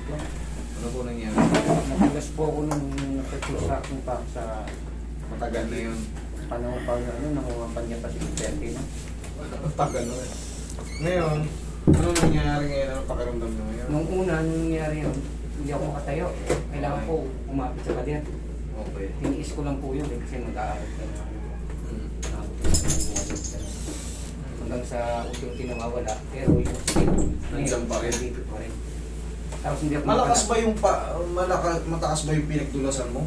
dito. Ano po nangyari? Nagulas po ako nung nagsusakin pa sa Matagal na yun. panahon pa ano, nangungapan niya pa si Duterte, no? Matagal na rin. Ngayon, ano nangyari ngayon? Ano pakiramdam nyo ngayon? Nung una, nung nangyari yun, hindi ako makatayo. Kailangan po umapit sa pader. Okay. Tiniis ko lang po yun kasi mag-aaral ka na. Hmm. Hanggang sa unti-unti nawawala, pero yung skin, Nandiyan pa rin. dito pa rin. Tapos hindi ako Malakas ba yung mataas ba yung pinagdulasan mo?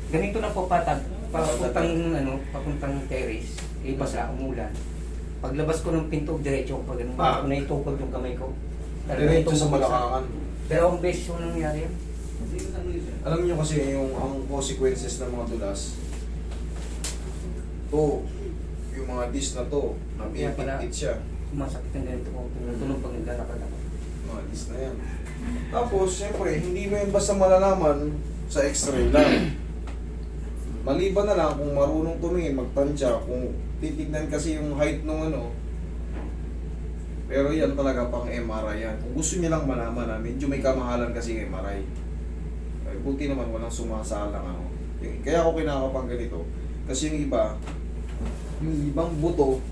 ganito lang po patag. Papuntang terrace, ibasa, umulan. Paglabas ko ng pinto, diretso ko pa ganun. Kung naitukod yung kamay ko. Diretso sa Malacanang. Pero ang beses yung nangyari yun. Alam niyo kasi yung ang consequences ng mga dulas. To, yung mga disc na to, Kaya pala- napipitit siya. Sumasakit ang ganito ko. Tumutunog pag naglalakad ako. Mga disc na yan. Tapos, siyempre, hindi mo yan basta malalaman sa x-ray lang. Maliban na lang kung marunong tumingin, magtansya, kung titignan kasi yung height ng ano. Pero yan talaga pang MRI yan. Kung gusto niya lang malaman na, medyo may kamahalan kasi yung MRI. Ay, buti naman walang sumasalang ano. Kaya ako kinakapang ganito. Kasi yung ibang buto,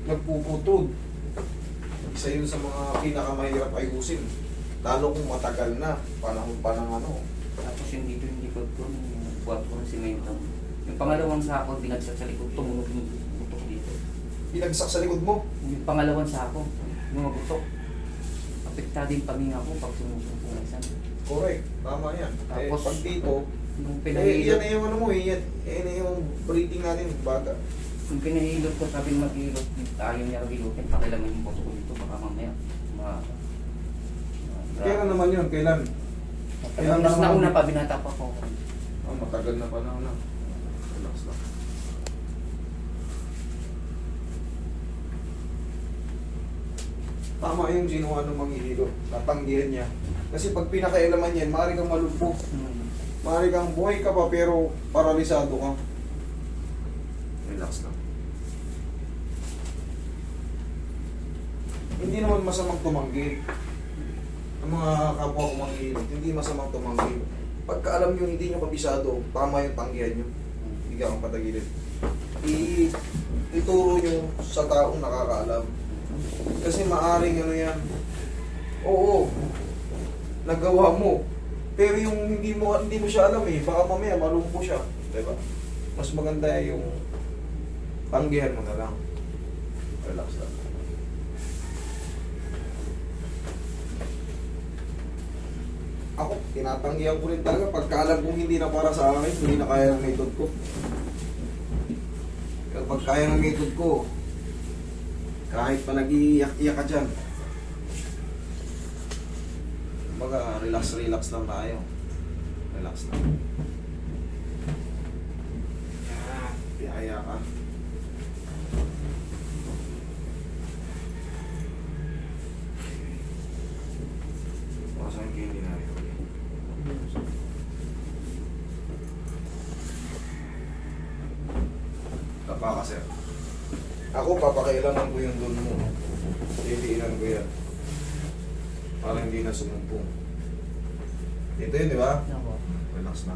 nagpuputod. Isa yun sa mga pinakamahirap ayusin. Lalo kung matagal na, panahon pa ng ano. Tapos yung dito yung likod ko, buhat ko ng simento. Yung pangalawang sako, binagsak sa likod, tumunog yung butok dito. Binagsak sa likod mo. Yung pangalawang sako, yung mga butok. Apektado yung paghinga ko pag sumusunod. Correct. Tama yan. Tapos, pag dito, Yung yan pinahilot, na yung ano mo, yan na yung breathing natin, baga. yung pinahilot ko, sabi mag-hilot, ayaw niya hilutin, pakilaman yung buto ko dito, baka mamaya. Kailan naman yun? Kailan? Mas nauna pa, binata pa ko. Oh, matagal na panahon na. Relax lang. Tama yung ginawa ng manghihilo. Tatanggihan niya. Kasi pag pinakailaman yan, maaari kang malumpo. Maaari kang buhay ka pa pero paralisado ka. Relax lang. Hindi naman masamang tumanggi. Ang mga kapwa ko manghihilot, hindi masamang tumanggi. Pagka alam nyo hindi nyo kabisado, tama yung tanggihan nyo. Hindi ka kang patagilid. Ituro nyo sa taong nakakaalam. Kasi maaring ano yan. Oo, nagawa mo. Pero yung hindi mo siya alam eh, baka mamaya malumpo siya. Diba? Mas maganda yung tanggihan mo na lang. Relax lang. Ako, tinatanggihan ko rin talaga pagka alam kong hindi na para sa akin, hindi na kaya ng method ko. Pero pag kaya ng method ko, kahit pa nag-iiyak-iyak ka dyan, kumbaga relax lang tayo. Relax lang. Yan, tihaya ka. Pasahin kayo hindi na rin. Tapa ka, sir. Ako, papakailaman ko yung doon mo. Titiinan ko yan. Para hindi na sumumpong. Ito yun, di ba? Relax na.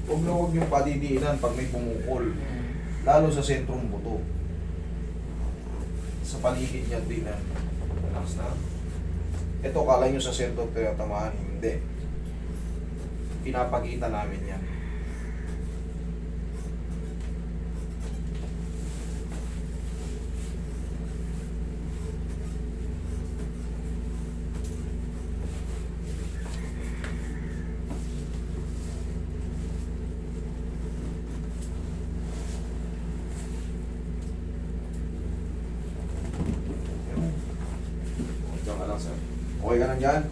Huwag yung padidiinan pag may pumukol. Lalo sa sentrong buto. Sa paligid niya dinan. Relax na. Ito, kala nyo sa sentro tinatamaan. Hindi. Pinapakita namin yan. Diyan ka lang, sir. Okay ka lang dyan?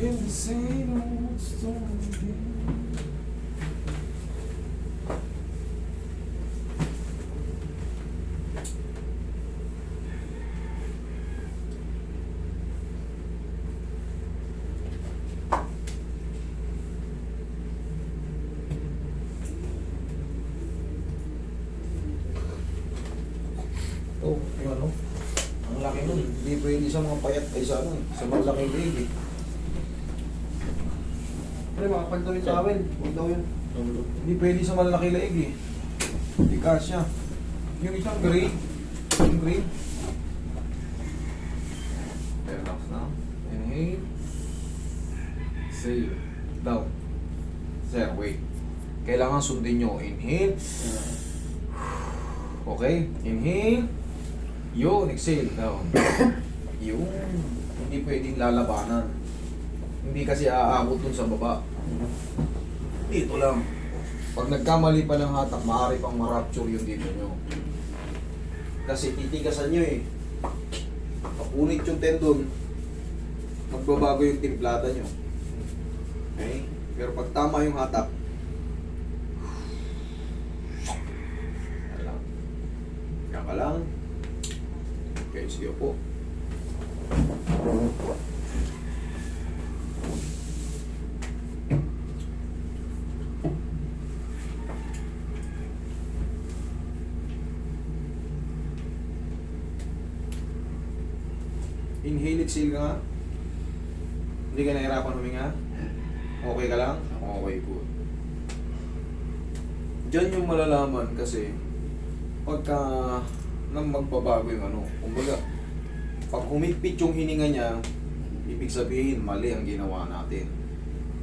In the same old story. Yung ano? Ang laki nun. Hindi pwede sa mga payat ay sa ano, sa malaking leg eh. Pre, makapal daw yung towel. Huwag daw yun. Hindi pwede sa malalaki leg eh. Hindi kasya. Yung isang gray. Yung gray. Relax na. Inhale. Exhale. Down. Sir, wait. Kailangan sundin nyo. Inhale. Okay. Inhale. Yun. Exhale. Down. Yun. Hindi pwedeng lalabanan. Hindi kasi aabot dun sa baba. Dito lang. Pag nagkamali pa ng hatak, maaari pang ma-rupture yung dito nyo. Kasi titigasan nyo eh. Papunit yung tendon, magbabago yung timplada nyo. Okay? Pero pag tama yung hatak, yan lang. Yan ka lang. Okay, sige po. Inhale, exhale ka nga. Hindi ka nahirapan huminga? Okay ka lang? Okay, good. Diyan yung malalaman kasi pagka nang magbabago yung ano, kumbaga, pag humigpit yung hininga niya, ibig sabihin mali ang ginawa natin.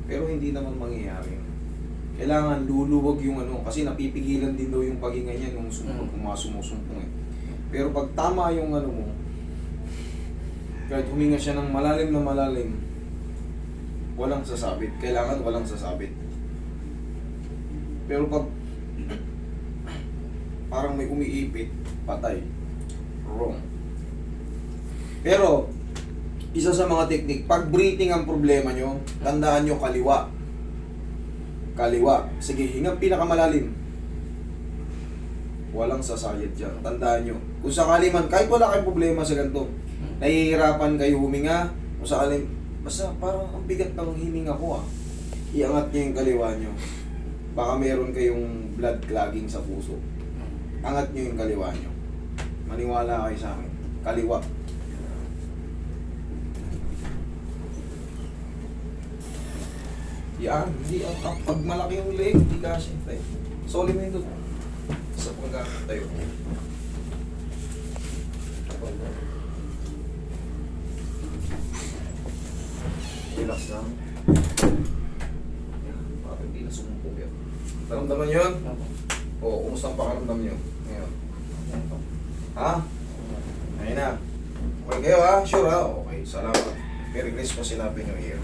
Pero hindi naman mangyayari. Kailangan luluwag yung ano, kasi napipigilan din daw yung paghinga niya nung sumusumpong eh. Pero pag tama yung ano mo, kahit huminga siya ng malalim na malalim, walang sasabit. Kailangan walang sasabit. Pero pag parang may umiipit, patay. Wrong. Pero, isa sa mga technique, pag breathing ang problema nyo, tandaan nyo kaliwa. Kaliwa. Sige, hinga pinakamalalim. Walang sasayad dyan. Tandaan nyo. Kung sakali man, kahit wala kayong problema sa ganito, nahihirapan kayo huminga, o sakaling, basta parang ang bigat ng hininga ko ah. Iangat nyo yung kaliwa nyo. Baka meron kayong blood clogging sa puso. Angat nyo yung kaliwa nyo. Maniwala kayo sa akin. Kaliwa. Yan, hindi. Pag malaki yung leg, hindi kasi. Solid mo yun doon. Sa pagkakas tayo. Relax lang. Yan, parang hindi na sumumpog yan. Naramdaman nyo yun? Oo, kumusta ang pakaramdam nyo? Ngayon. Ha? Ayun na. Okay kayo ha? Sure ha? Okay, salamat. Merry Christmas in Happy New Year.